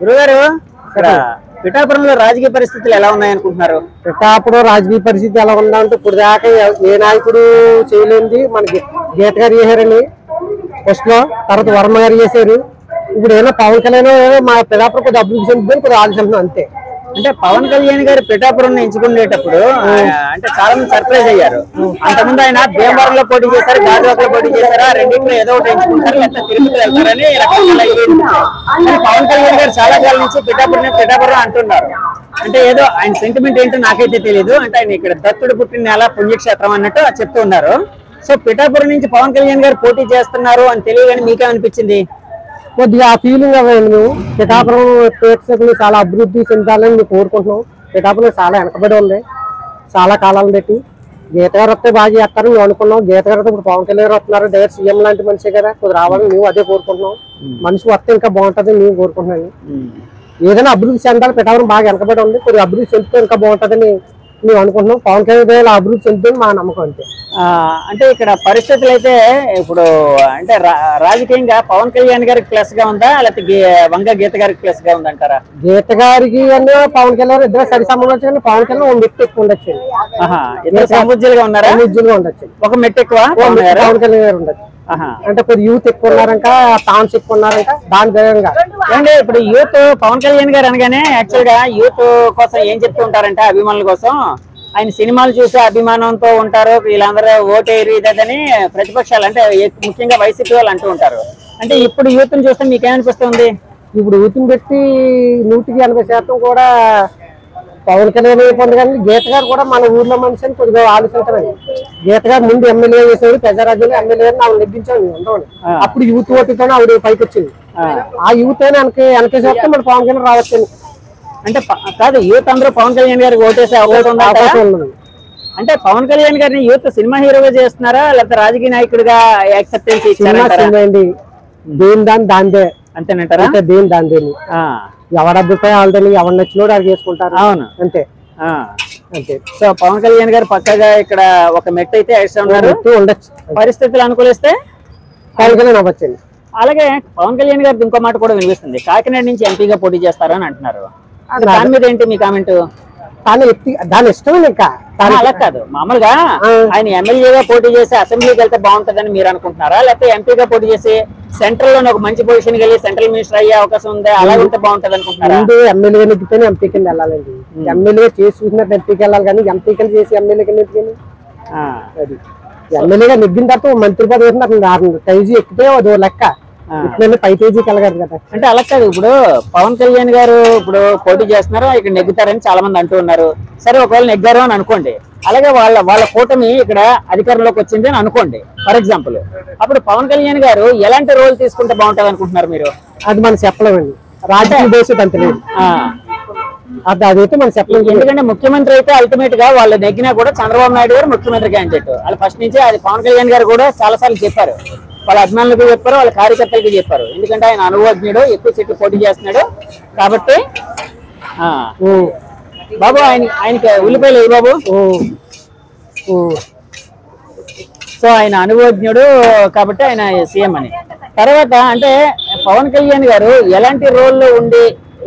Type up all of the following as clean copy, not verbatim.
గురుగారు ఇక్కడ పిఠాపురంలో రాజకీయ పరిస్థితులు ఎలా ఉన్నాయనుకుంటున్నారు? పిఠాపురం రాజకీయ పరిస్థితి ఎలా ఉందంటే ఇప్పుడు దాకా ఏ నాయకుడు చేయలేంది మనకి గీత గారు చేశారని ఫస్ట్ లో, తర్వాత వర్మ గారు చేశారు. ఇప్పుడు ఏదో పవన్ కళ్యాణ్ మా పిఠాపురం కొద్దిగా అభివృద్ధి చెందుతుంది, కొద్దిగా ఆలోచన అంతే. అంటే పవన్ కళ్యాణ్ గారు పిఠాపురం ఎంచుకునేటప్పుడు అంటే చాలా మంది సర్ప్రైజ్ అయ్యారు. అంతకుముందు ఆయన భీమవరంలో పోటీ చేశారు, గాజువాకలో పోటీ చేశారు, రెండింటిలో ఏదో ఒకటి ఎంచుకుంటారు, లేకపోతే తిరుపతి వెళ్తారని రకరకాల పవన్ కళ్యాణ్ గారు చాలా కాలం నుంచి పిఠాపురం అంటున్నారు. అంటే ఏదో ఆయన సెంటిమెంట్ ఏంటో నాకైతే తెలియదు. అంటే ఆయన ఇక్కడ దత్తుడు పుట్టిన నెల పుణ్యక్షేత్రం అన్నట్టు చెప్తూ ఉన్నారు. సో పిఠాపురం నుంచి పవన్ కళ్యాణ్ గారు పోటీ చేస్తున్నారు అని తెలియగానే మీకేమనిపించింది? కొద్దిగా ఆ ఫీలింగ్ అవ్వండి. మేము పిఠాపురం ప్రేక్షకులు చాలా అభివృద్ధి చెందాలని మేము కోరుకుంటున్నాం. పిఠాపురం చాలా వెనకబడి ఉంది చాలా కాలాలను పెట్టి. గీత గారు వస్తే బాగా చేస్తారు మేము అనుకున్నాం. గీత గారు ఇప్పుడు పవన్ కళ్యాణ్ గారు వస్తున్నారు, డైరెక్ట్ సీఎం లాంటి మనిషి కదా, కొద్దిగా రావాలని మేము అదే కోరుకుంటున్నాం. మనిషి వస్తే ఇంకా బాగుంటుంది మేము కోరుకుంటున్నాను. ఏదైనా అభివృద్ధి చెందాలి, పిఠాపురం బాగా వెనకబడి ఉంది, కొద్దిగా అభివృద్ధి చెందితే ఇంకా బాగుంటుందని మేము అనుకుంటున్నాం. పవన్ కళ్యాణ్ అభివృద్ధి చెందుతుంది మా నమ్మకం అంతే. అంటే ఇక్కడ పరిస్థితులు అయితే ఇప్పుడు అంటే రాజకీయంగా పవన్ కళ్యాణ్ గారికి ప్లస్ గా ఉందా, లేకపోతే వంగ గీత గారికి ప్లస్ గా ఉందంటారా? గీత గారికి అంటే పవన్ కళ్యాణ్ ఇద్దరు సరి సంబంధం కానీ పవన్ కళ్యాణ్ ఒక మెట్టు ఎక్కువ ఉండొచ్చు. ఇద్దరు సముజ్జులుగా ఉన్నారా? సముజ్జులుగా ఉండొచ్చు. ఒక మెట్టు ఎక్కువ పవన్ కళ్యాణ్ గారు ఉండొచ్చు. అంటే కొద్ది యూత్ ఎక్కువ ఉన్నారంట, టాన్స్ ఎక్కువ ఉన్నారంట. దాని విధంగా అంటే ఇప్పుడు యూత్ పవన్ కళ్యాణ్ గారు అనగానే యాక్చువల్ గా యూత్ కోసం ఏం చెప్తూ ఉంటారంటే అభిమానుల కోసం ఆయన సినిమాలు చూసి అభిమానంతో ఉంటారు, వీళ్ళందరూ ఓటేరు ఇదని ప్రతిపక్షాలు అంటే ముఖ్యంగా వైసీపీ వాళ్ళు అంటూ ఉంటారు. అంటే ఇప్పుడు యూత్ ని చూస్తే మీకేమనిపిస్తుంది? ఇప్పుడు యూత్ ని పెట్టి 180% కూడా పవన్ కళ్యాణ్ అయిపోయింది. కానీ గీత గారు కూడా మన ఊర్లో మనిషి అని కొద్దిగా ఆలోచించాలి. గీత గారు ముందు ఎమ్మెల్యే చేసేవాడు, ప్రజారాజ్యంలో ఎమ్మెల్యే ఆవిడ నెగ్గించాడు ఉండవు. అప్పుడు యూత్ ఓటుతోనే ఆవిడ పైకి వచ్చింది. ఆ యూత్ వెనకేసి వస్తే మన పవన్ కళ్యాణ్ రావచ్చు. అంటే కాదు, యూత్ అందరూ పవన్ కళ్యాణ్ గారికి ఓటేసే అవకాశం ఉంది. అంటే పవన్ కళ్యాణ్ గారిని యూత్ సినిమా హీరోగా చేస్తున్నారా, లేకపోతే రాజకీయ నాయకుడిగా యాక్సెప్టెన్స్ ఇచ్చారా? దేని దాందే అంతేనంటారా? అంటే దేని దాందేని ఎవరి అభిప్రాయం వాళ్ళని ఎవరు నచ్చినోడు అది చేసుకుంటారు. అవును అంతే అంతే. సో పవన్ కళ్యాణ్ గారు పక్కగా ఇక్కడ ఒక మెట్టు అయితే ఉండొచ్చు. పరిస్థితులు అనుకూలిస్తే పవన్ కళ్యాణ్ అవ్వచ్చండి. అలాగే పవన్ కళ్యాణ్ గారికి ఇంకో మాట కూడా వినిపిస్తుంది, కాకినాడ నుంచి ఎంపీగా పోటీ చేస్తారని అంటున్నారు. దాని మీద ఏంటి మీ కామెంట్? దాని ఇష్టం ఇంకా అలా కాదు, మామూలుగా ఆయన ఎమ్మెల్యేగా పోటీ చేసి అసెంబ్లీకి వెళ్తే బాగుంటుందని మీరు అనుకుంటున్నారా, లేకపోతే ఎంపీగా పోటీ చేసి సెంట్రల్ లో ఒక మంచి పొజిషన్ వెళ్ళి సెంట్రల్ మినిస్టర్ అయ్యే అవకాశం ఉందా, అలా ఉంటే బాగుంటుంది అనుకుంటున్నారా? ఎమ్మెల్యే నెగ్గితేనే ఎంపీ కింద వెళ్ళాలండి. ఎమ్మెల్యే చేసి చూసినట్టు ఎంపీకి వెళ్ళాలి, కానీ ఎంపీ కింద చేసి ఎమ్మెల్యే కింద అది ఎమ్మెల్యేగా నెగ్గిన తర్వాత మంత్రి పదవి నాకు టైజీ ఎక్కితే అదో లెక్క, ఇట్లా 5 కేజీకి వెళ్ళగలరు కదా. అంటే అలా కాదు, ఇప్పుడు పవన్ కళ్యాణ్ గారు ఇప్పుడు పోటీ చేస్తున్నారు, ఇక్కడ నెగ్గుతారని చాలా మంది అంటూ ఉన్నారు. సరే ఒకవేళ నెగ్గారు అని అనుకోండి, అలాగే వాళ్ళ కూటమి ఇక్కడ అధికారంలోకి వచ్చింది అని అనుకోండి ఫర్ ఎగ్జాంపుల్, అప్పుడు పవన్ కళ్యాణ్ గారు ఎలాంటి రోల్ తీసుకుంటే బాగుంటుంది అనుకుంటున్నారు మీరు? అది మనం చెప్పలేమండి, రాజకీయ భవిష్యత్ అంత లేదు. అదైతే మనం చెప్పలేదు. ఎందుకంటే ముఖ్యమంత్రి అయితే అల్టిమేట్ గా వాళ్ళు నెగ్గినా కూడా చంద్రబాబు నాయుడు గారు ముఖ్యమంత్రి క్యాండిడేట్. వాళ్ళు ఫస్ట్ నుంచి అది పవన్ కళ్యాణ్ గారు కూడా చాలా సార్లు చెప్పారు, వాళ్ళ అభిమానులకు చెప్పారు, వాళ్ళ కార్యకర్తలకి చెప్పారు. ఎందుకంటే ఆయన అనుభవజ్ఞుడు, ఎక్కువ సీట్లు పోటీ చేస్తున్నాడు కాబట్టి. బాబు ఆయనకి ఉల్లిపాయలు ఏ బాబు? సో ఆయన అనుభవజ్ఞుడు కాబట్టి ఆయన సీఎం అని. తర్వాత అంటే పవన్ కళ్యాణ్ గారు ఎలాంటి రోల్లో ఉండి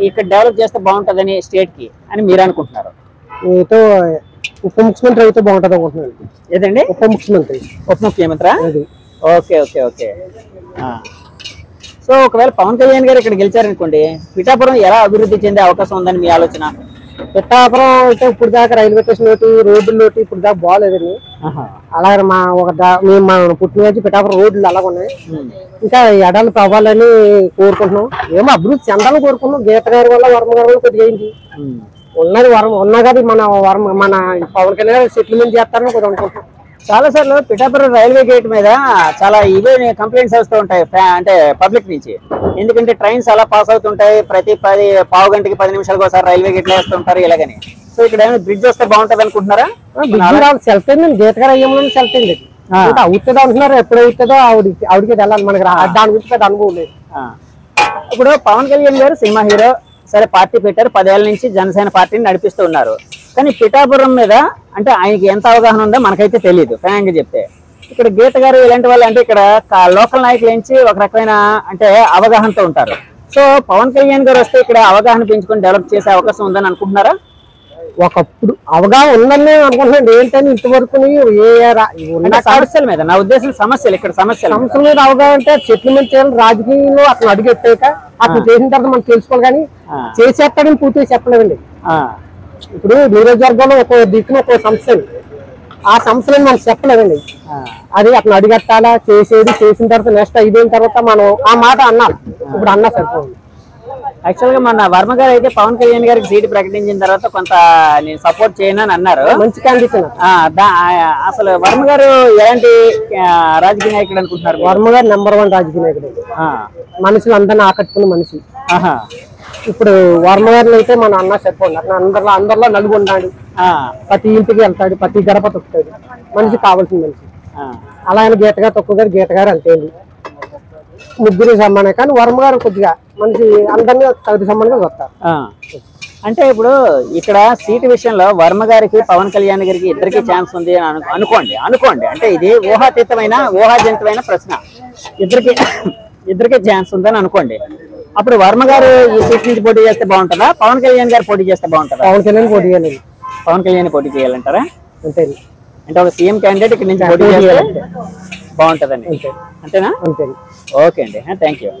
ఇక్కడ డెవలప్ చేస్తే బాగుంటుందని స్టేట్ కి అని మీరు అనుకుంటున్నారు? ఉప ముఖ్యమంత్రి అయితే బాగుంటుంది అనుకుంటున్నాను. ఏదండి? ఉప ముఖ్యమంత్రి. ఉప ముఖ్యమంత్రి. Okay okay okay. సో ఒకవేళ పవన్ కళ్యాణ్ గారు ఇక్కడ గెలిచారనుకోండి, పిఠాపురం ఎలా అభివృద్ధి చెందే అవకాశం ఉందని మీ ఆలోచన? పిఠాపురం అయితే ఇప్పుడు దాకా రైల్వే స్టేషన్ ఒకటి, రోడ్లు ఒకటి ఇప్పుడు దాకా బాగాలేదండి. అలాగే మేము పుట్టిన పిఠాపురం రోడ్లు అలాగ ఉన్నాయి. ఇంకా ఎడలు అవ్వాలని కోరుకుంటున్నాం. ఏమో అభివృద్ధి చెందాలని కోరుకుంటున్నాం. గీత గారి వల్ల వర్మ గారి వల్ల కొద్దిగా ఏంటి ఉన్నది ఉన్నా కానీ మన పవన్ కళ్యాణ్ సెటిల్మెంట్ చేస్తారని కొద్దిగా అనుకుంటున్నాం. చాలా సార్లు పిఠాపురం రైల్వే గేట్ మీద చాలా ఇవే కంప్లైంట్స్ వస్తూ ఉంటాయి అంటే పబ్లిక్ నుంచి. ఎందుకంటే ట్రైన్స్ అలా పాస్ అవుతుంటాయి, ప్రతి పావు గంటకి 10 నిమిషాలకు ఒకసారి రైల్వే గేట్ లో వేస్తుంటారు ఇలాగని. సో ఇక్కడ ఏమైనా బ్రిడ్జ్ వస్తే బాగుంటుంది అనుకుంటున్నారా? సెల్ఫ్ అయింది, గీత గారు అయ్యంలో సెల్ఫ్ అయింది. అవుతుందో అంటున్నారు, ఎప్పుడు అవుతుందో ఆవిడకి వెళ్ళాలి. మనకి దాని గురించి పెద్ద అనుభవం లేదు. ఇప్పుడు పవన్ కళ్యాణ్ గారు సినిమా హీరో, సరే పార్టీ పెట్టారు, 10 ఏళ్ల నుంచి జనసేన పార్టీని నడిపిస్తూ ఉన్నారు. కానీ పిఠాపురం మీద అంటే ఆయనకి ఎంత అవగాహన ఉందో మనకైతే తెలియదు ఫ్రాంక్గా చెప్తే. ఇక్కడ గీత గారు ఇలాంటి వాళ్ళు అంటే ఇక్కడ లోకల్ నాయకుల నుంచి ఒక రకమైన అంటే అవగాహనతో ఉంటారు. సో పవన్ కళ్యాణ్ గారు వస్తే ఇక్కడ అవగాహన పెంచుకొని డెవలప్ చేసే అవకాశం ఉందని అనుకుంటున్నారా? ఒకప్పుడు అవగాహన ఉందని నేను అనుకుంటున్నాను. ఏంటని ఇంతవరకు ఉన్న సమస్యల మీద, నా ఉద్దేశం సమస్యలు, ఇక్కడ సమస్యల మీద అవగాహన అంటే సెటిల్మెంట్ చేయాలి. రాజకీయంలో అతను అడుగెట్టాక అతను చేసిన తర్వాత మనం తెలుసుకోవాలి, కానీ చేసేస్తాడని పూర్తిగా చెప్పలేదండి. ఇప్పుడు నియోజకవర్గంలో ఒక దిక్కున ఒక సమస్య, ఆ సమస్యలను మనం చెప్పలేదండి. అది అతను అడిగట్టాలా, చేసేది చేసిన తర్వాత నెక్స్ట్ అయిపోయిన తర్వాత మనం ఆ మాట అన్నాం. ఇప్పుడు అన్నా సరిపోయింది. యాక్చువల్ గా మన వర్మ గారు అయితే పవన్ కళ్యాణ్ గారికి సీటు ప్రకటించిన తర్వాత కొంత నేను సపోర్ట్ చేయను అని అన్నారు. మంచి క్యాండిడేట్. అసలు వర్మ గారు ఎలాంటి రాజకీయ నాయకుడు అనుకుంటున్నారు? వర్మ గారు #1 రాజకీయ నాయకుడు. మనుషులు అందరిని ఆకట్టుకున్న మనిషి. ఇప్పుడు వర్మ గారిని అయితే మన అన్న సరిపోండి. అతను అందరిలో నలుగు ఉన్నాడు. ప్రతి ఇంటికి వెళ్తాడు, ప్రతి గడప తొక్కుతాడు. మనిషి కావాల్సిన మనిషి. అలా ఆయన గీతగా తొక్కుగారు, గీత గారు అంతేంది, ముగ్గురు సమానం. కానీ వర్మ గారు కొద్దిగా మనిషి అందరినీ సగటు సమానంగా వస్తారు. అంటే ఇప్పుడు ఇక్కడ సీటు విషయంలో వర్మ గారికి పవన్ కళ్యాణ్ గారికి ఇద్దరికి ఛాన్స్ ఉంది అని అనుకోండి. అంటే ఇది ఊహాజనితమైన ప్రశ్న. ఇద్దరికి ఛాన్స్ ఉందని అనుకోండి. అప్పుడు వర్మ గారు ఈ సీట్ నుంచి పోటీ చేస్తే బాగుంటుందా, పవన్ కళ్యాణ్ గారు పోటీ చేస్తే బాగుంటుందా? పవన్ కళ్యాణ్ పోటీ చేయాలి. పవన్ కళ్యాణ్ పోటీ చేయాలంటారా? అంతే. అంటే ఒక సీఎం క్యాండిడేట్ ఇక్కడ నుంచి పోటీ చేస్తే బాగుంటుందండి. అంతేనా? అంతే. ఓకే అండి, థ్యాంక్ యూ.